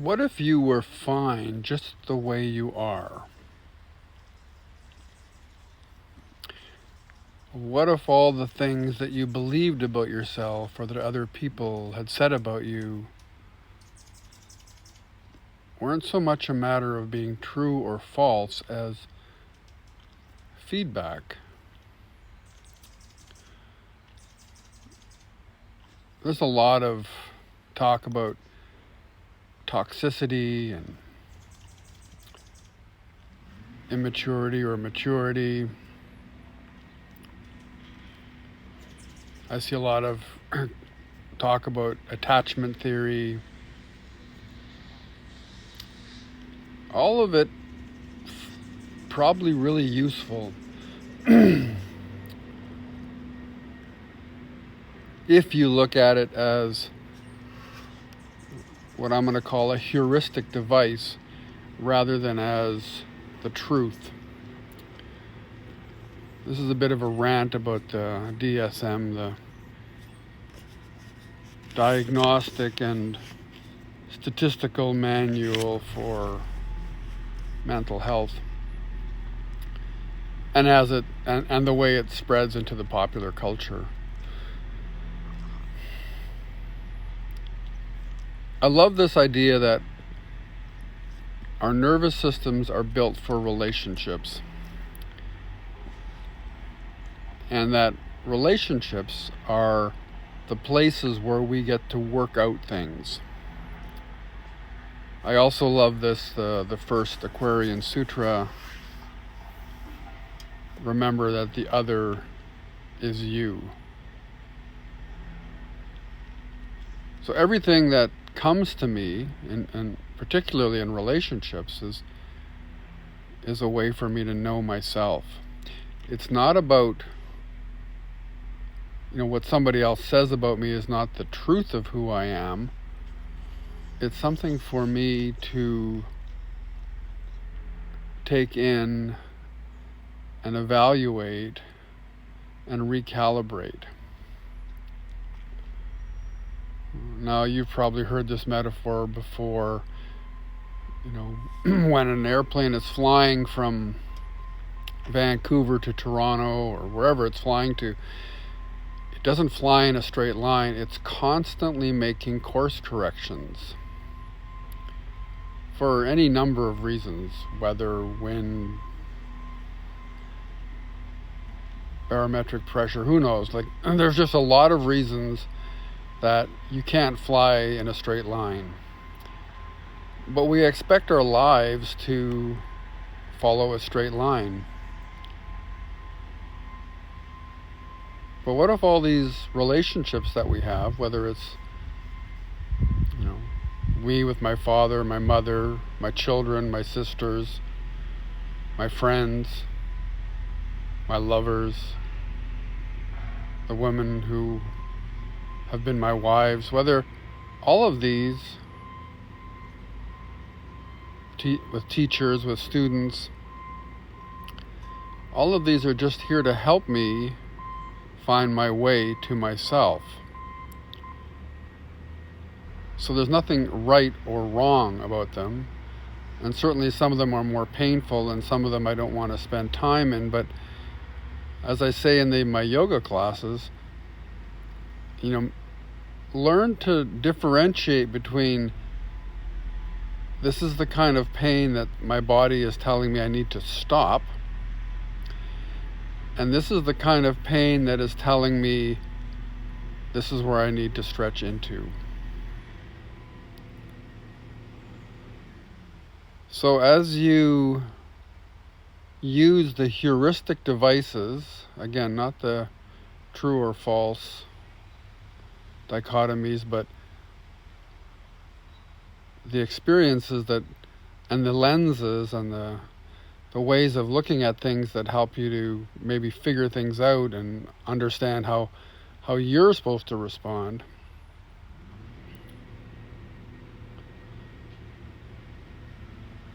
What if you were fine just the way you are? What if all the things that you believed about yourself or that other people had said about you weren't so much a matter of being true or false as feedback? There's a lot of talk about toxicity and immaturity or maturity. I see a lot of talk about attachment theory. All of it probably really useful if you look at it as what I'm going to call a heuristic device rather than as the truth. This is a bit of a rant about the DSM, the Diagnostic and Statistical Manual for Mental Health, and and the way it spreads into the popular culture. I love this idea that our nervous systems are built for relationships, and that relationships are the places where we get to work out things. I also love this, the first Aquarian Sutra. Remember that the other is you. So everything that comes to me, and particularly in relationships, is a way for me to know myself. It's not about, what somebody else says about me is not the truth of who I am. It's something for me to take in and evaluate and recalibrate. Now, you've probably heard this metaphor before. When an airplane is flying from Vancouver to Toronto or wherever it's flying to, it doesn't fly in a straight line. It's constantly making course corrections for any number of reasons, weather, wind, barometric pressure, who knows? There's just a lot of reasons that you can't fly in a straight line. But we expect our lives to follow a straight line. But what if all these relationships that we have, whether it's, me with my father, my mother, my children, my sisters, my friends, my lovers, the women who have been my wives, whether all of these, with teachers, with students, all of these are just here to help me find my way to myself. So there's nothing right or wrong about them. And certainly some of them are more painful and some of them I don't want to spend time in. But as I say in my yoga classes, learn to differentiate between this is the kind of pain that my body is telling me I need to stop, and this is the kind of pain that is telling me this is where I need to stretch into. So as you use the heuristic devices, again, not the true or false dichotomies, but the experiences and the lenses and the ways of looking at things that help you to maybe figure things out and understand how you're supposed to respond.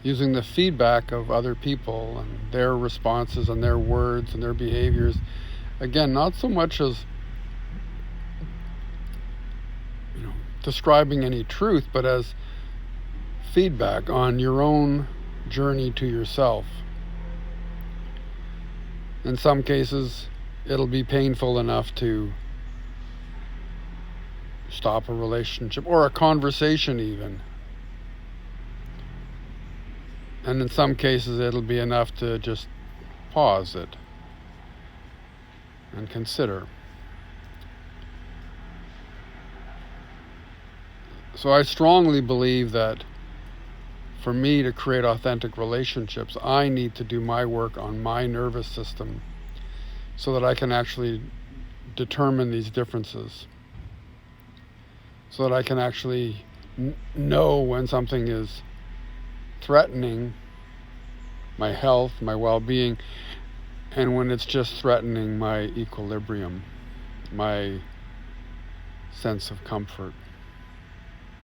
Using the feedback of other people and their responses and their words and their behaviors. Again, not so much as describing any truth, but as feedback on your own journey to yourself. In some cases, it'll be painful enough to stop a relationship or a conversation even. And in some cases, it'll be enough to just pause it and consider. So I strongly believe that for me to create authentic relationships, I need to do my work on my nervous system so that I can actually determine these differences, so that I can actually know when something is threatening my health, my well-being, and when it's just threatening my equilibrium, my sense of comfort.